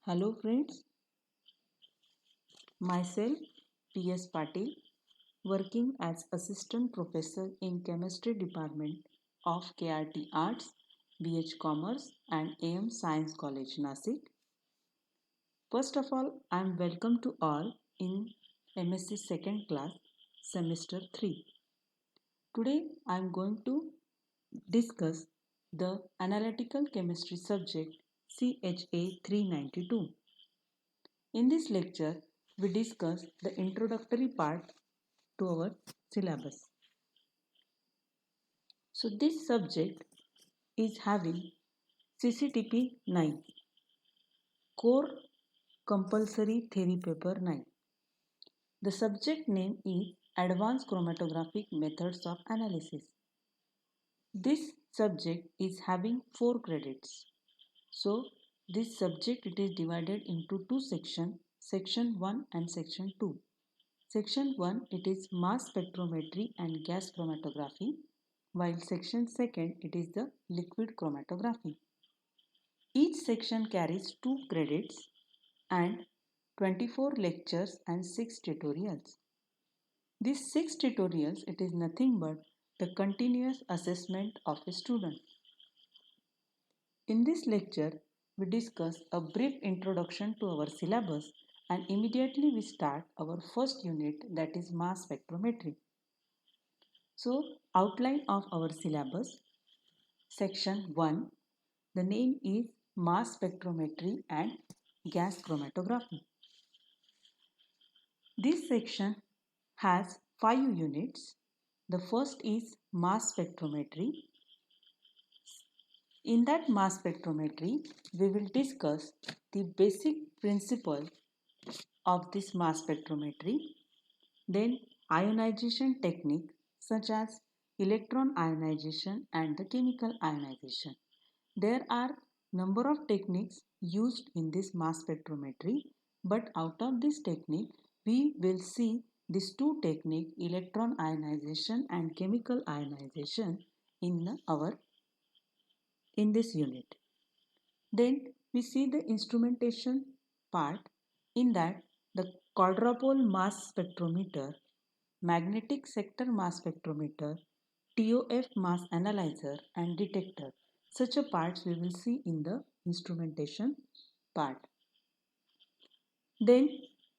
Hello friends, myself P.S. Patil, working as Assistant Professor in Chemistry Department of KRT Arts, BH Commerce and AM Science College Nasik. First of all, I am welcome to all in MSc second class semester 3. Today I am going to discuss the Analytical Chemistry subject CHA 392. In this lecture, we discuss the introductory part to our syllabus. So, this subject is having CCTP 9, Core Compulsory Theory Paper 9. The subject name is Advanced Chromatographic Methods of Analysis. This subject is having 4 credits. So, this subject it is divided into two sections, section 1 and section 2. Section 1 it is mass spectrometry and gas chromatography, while section 2 it is the liquid chromatography. Each section carries 2 credits and 24 lectures and 6 tutorials. These 6 tutorials it is nothing but the continuous assessment of a student. In this lecture, we discuss a brief introduction to our syllabus and immediately we start our first unit, that is mass spectrometry. So, outline of our syllabus. Section 1, the name is mass spectrometry and gas chromatography. This section has 5 units. The first is mass spectrometry. In that mass spectrometry, we will discuss the basic principle of this mass spectrometry, then ionization technique such as electron ionization and the chemical ionization. There are number of techniques used in this mass spectrometry, but out of this technique we will see these two techniques, electron ionization and chemical ionization in this unit. Then we see the instrumentation part. In that, the quadrupole mass spectrometer, magnetic sector mass spectrometer, TOF mass analyzer and detector. Such a parts we will see in the instrumentation part. Then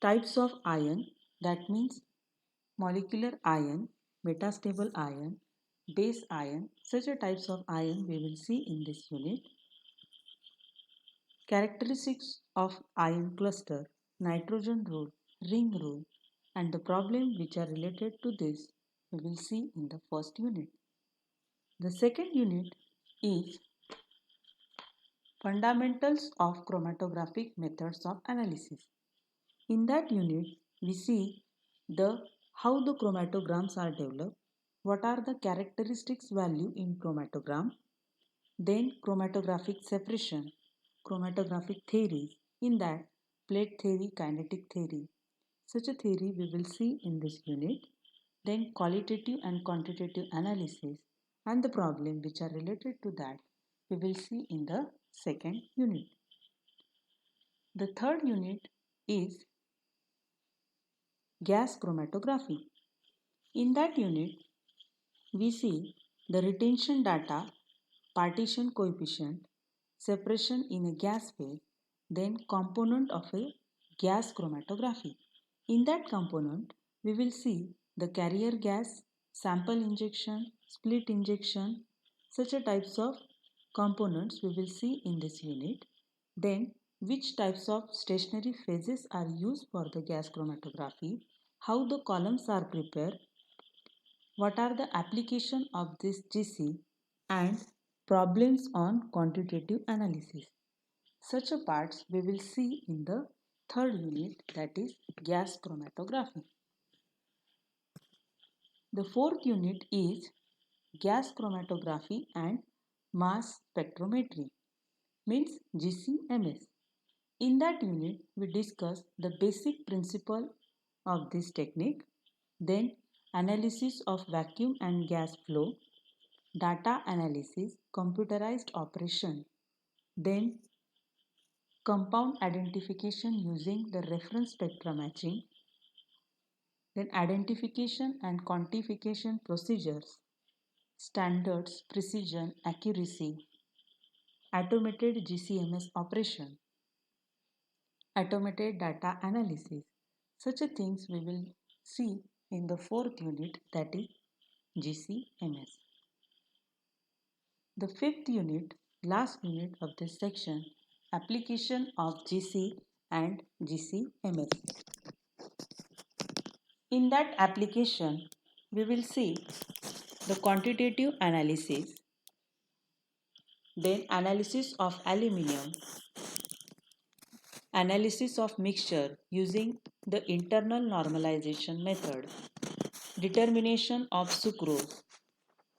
types of ion, that means molecular ion, metastable ion, base ion. Such a types of ion we will see in this unit. Characteristics of ion cluster, nitrogen rule, ring rule and the problem which are related to this we will see in the first unit. The second unit is Fundamentals of Chromatographic Methods of Analysis. In that unit, we see how the chromatograms are developed, what are the characteristics value in chromatogram, then chromatographic separation, chromatographic theories, in that plate theory, kinetic theory. Such a theory we will see in this unit. Then qualitative and quantitative analysis and the problem which are related to that we will see in the second unit. The third unit is gas chromatography. In that unit, we see the retention data, partition coefficient, separation in a gas phase, then component of a gas chromatography. In that component, we will see the carrier gas, sample injection, split injection, such a types of components we will see in this unit. Then, which types of stationary phases are used for the gas chromatography, how the columns are prepared, what are the application of this GC, and problems on quantitative analysis. Such a parts we will see in the third unit, that is gas chromatography. The fourth unit is gas chromatography and mass spectrometry, means GCMS. In that unit, we discuss the basic principle of this technique, then analysis of vacuum and gas flow, data analysis, computerized operation, then compound identification using the reference spectra matching, then identification and quantification procedures, standards, precision, accuracy, automated GCMS operation, automated data analysis. Such a things we will see in the fourth unit, that is GCMS. The fifth unit, last unit of this section, application of GC and GCMS. In that application, we will see the quantitative analysis, then analysis of aluminium, analysis of mixture using the internal normalization method, determination of sucrose,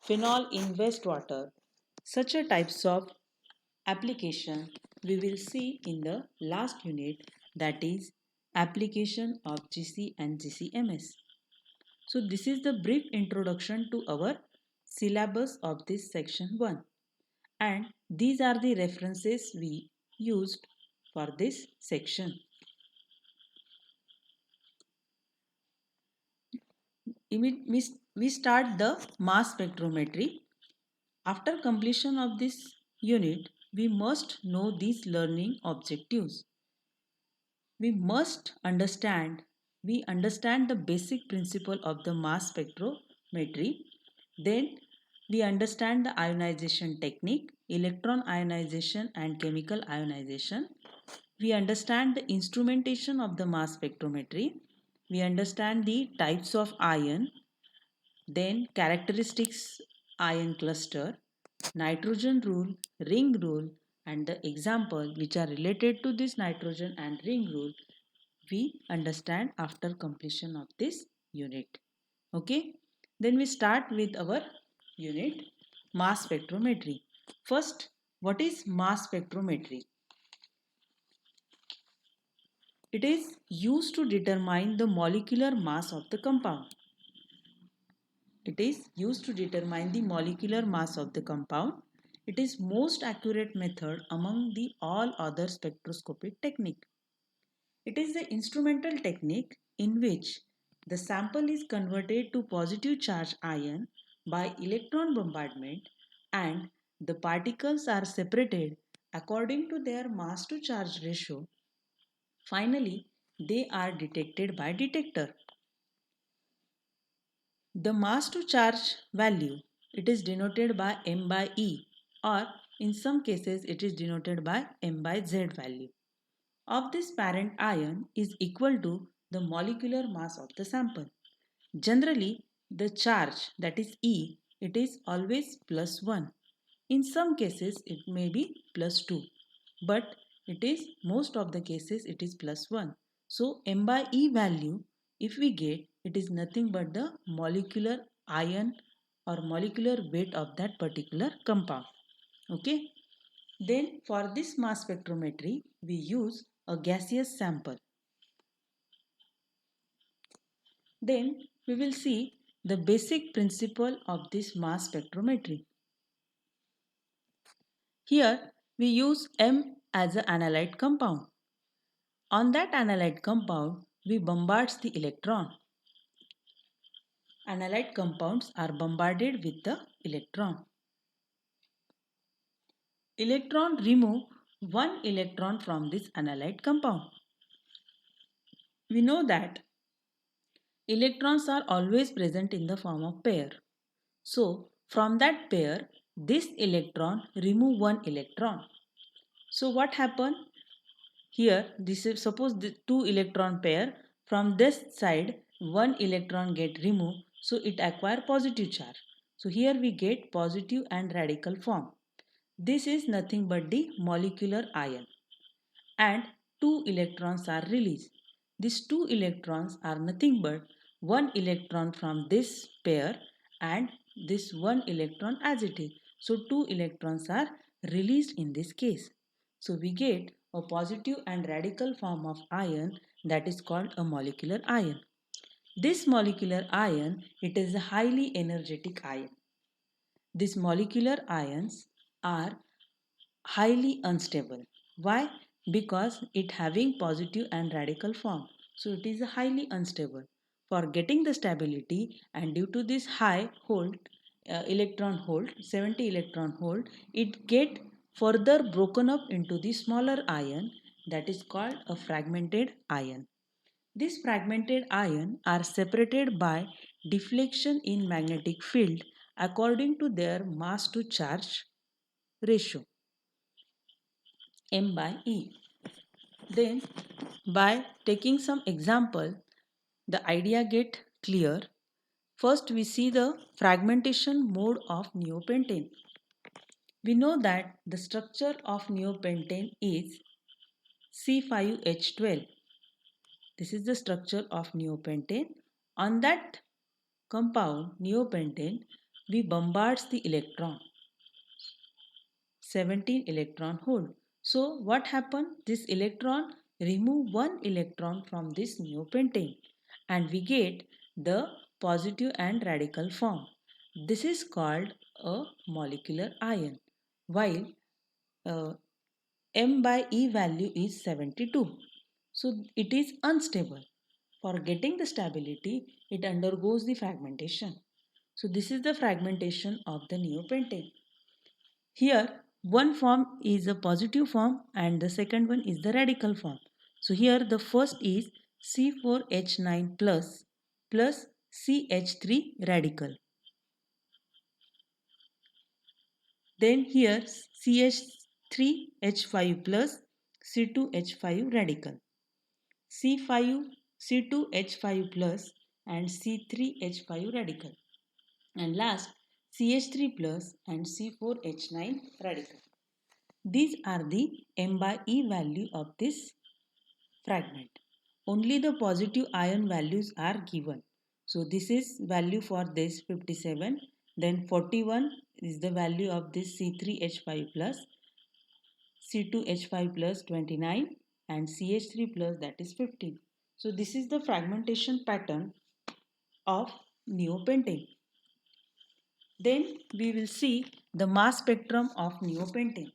phenol in wastewater. Such a types of application we will see in the last unit, that is application of GC and GCMS. So this is the brief introduction to our syllabus of this section 1, and these are the references we used for this section. We start the mass spectrometry. After completion of this unit, we must know these learning objectives. We must understand, we understand the basic principle of the mass spectrometry. Then we understand the ionization technique, electron ionization and chemical ionization. We understand the instrumentation of the mass spectrometry. We understand the types of ion, then characteristics ion cluster, nitrogen rule, ring rule, and the example which are related to this nitrogen and ring rule we understand after completion of this unit. Okay, then we start with our unit mass spectrometry. First, what is mass spectrometry? It is used to determine the molecular mass of the compound. It is used to determine the molecular mass of the compound. It is most accurate method among the all other spectroscopic technique. It is the instrumental technique in which the sample is converted to positive charge ion by electron bombardment, and the particles are separated according to their mass to charge ratio. Finally, they are detected by detector. The mass to charge value, it is denoted by m by E, or in some cases it is denoted by m by Z value of this parent ion is equal to the molecular mass of the sample. Generally, the charge, that is E, it is always plus 1. In some cases it may be plus 2, but it is most of the cases it is plus 1. So m by E value, if we get, it is nothing but the molecular ion or molecular weight of that particular compound. Okay. Then for this mass spectrometry, we use a gaseous sample. Then we will see the basic principle of this mass spectrometry. Here we use M as an analyte compound. On that analyte compound, we bombard the electron. Analyte compounds are bombarded with the electron. Electron remove one electron from this analyte compound. We know that electrons are always present in the form of pair. So from that pair, this electron remove one electron. So what happen? Here, this is suppose the two electron pair. From this side, one electron get removed. So it acquire positive charge. So here we get positive and radical form. This is nothing but the molecular ion. And two electrons are released. These two electrons are nothing but one electron from this pair and this one electron as it is. So two electrons are released in this case. So we get a positive and radical form of ion, that is called a molecular ion. This molecular ion, it is a highly energetic ion. These molecular ions are highly unstable. Why? because it having positive and radical form. So it is highly unstable. For getting the stability, and due to this high hold, electron hold, 70 electron hold, it get further broken up into the smaller ion, that is called a fragmented ion. These fragmented ions are separated by deflection in magnetic field according to their mass to charge ratio, m by e. Then by taking some example, the idea get clear. First we see the fragmentation mode of neopentane. We know that the structure of neopentane is C5H12. This is the structure of neopentane. On that compound neopentane, we bombards the electron, 17 electron hole. So what happened? This electron remove one electron from this neopentane and we get the positive and radical form. This is called a molecular ion, while uh, m by e value is 72. So it is unstable. For getting the stability, it undergoes the fragmentation. So this is the fragmentation of the neopentane. Here, one form is a positive form and the second one is the radical form. So here the first is C4H9 plus CH3 radical. Then here CH3H5 plus C2H5 radical. C5 C2H5 plus and C3H5 radical. And last CH3 plus and C4H9 radical. These are the m by e value of this fragment. Only the positive ion values are given. So this is value for this 57. Then 41 is the value of this C3H5 plus, C2H5 plus 29 and CH3 plus, that is 15. So this is the fragmentation pattern of neopentane. Then we will see the mass spectrum of neopentane.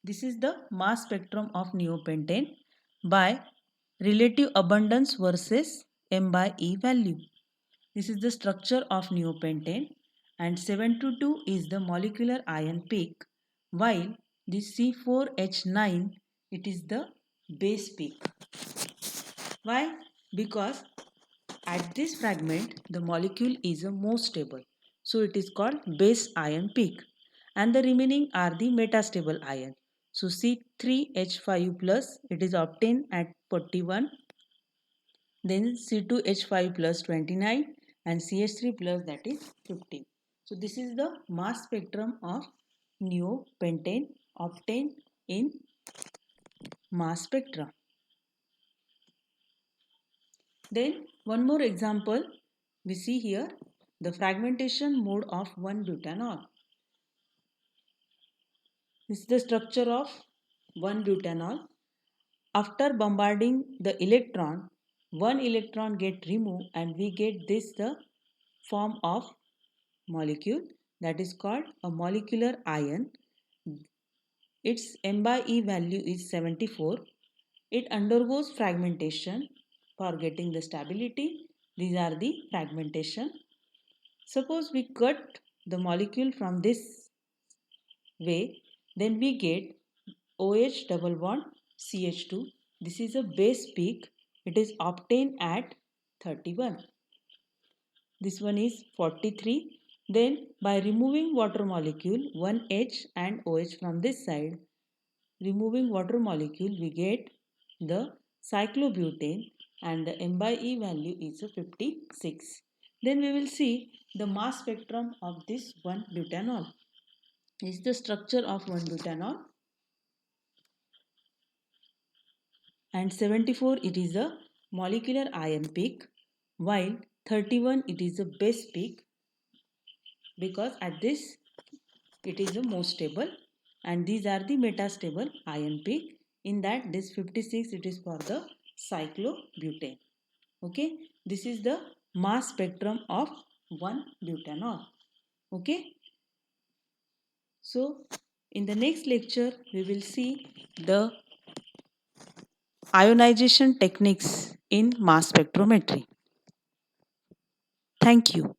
This is the mass spectrum of neopentane by relative abundance versus m by e value. This is the structure of neopentane and 722 is the molecular ion peak, while this C4H9, it is the base peak. Why? Because at this fragment the molecule is most stable. So it is called base ion peak and the remaining are the metastable ion. So C3H5 plus, it is obtained at 41, then C2H5 plus 29 and CH3 plus, that is 15. So this is the mass spectrum of neopentane obtained in mass spectra. Then one more example we see here, the fragmentation mode of 1-butanol. This is the structure of 1-butanol. After bombarding the electron, one electron get removed and we get this the form of molecule, that is called a molecular ion. Its m by e value is 74. It undergoes fragmentation for getting the stability. These are the fragmentation. Suppose we cut the molecule from this way, then we get OH double bond CH2. This is a base peak. It is obtained at 31. This one is 43. Then by removing water molecule 1H and OH from this side, removing water molecule, we get the cyclobutane and the m by e value is 56. Then we will see the mass spectrum of this 1-butanol. This is the structure of 1-butanol. And 74, it is a molecular ion peak, while 31, it is a base peak, because at this it is the most stable, and these are the metastable ion peak. In that, this 56, it is for the cyclobutane. Okay, this is the mass spectrum of 1-butanol. Okay, so in the next lecture we will see the ionization techniques in mass spectrometry. Thank you.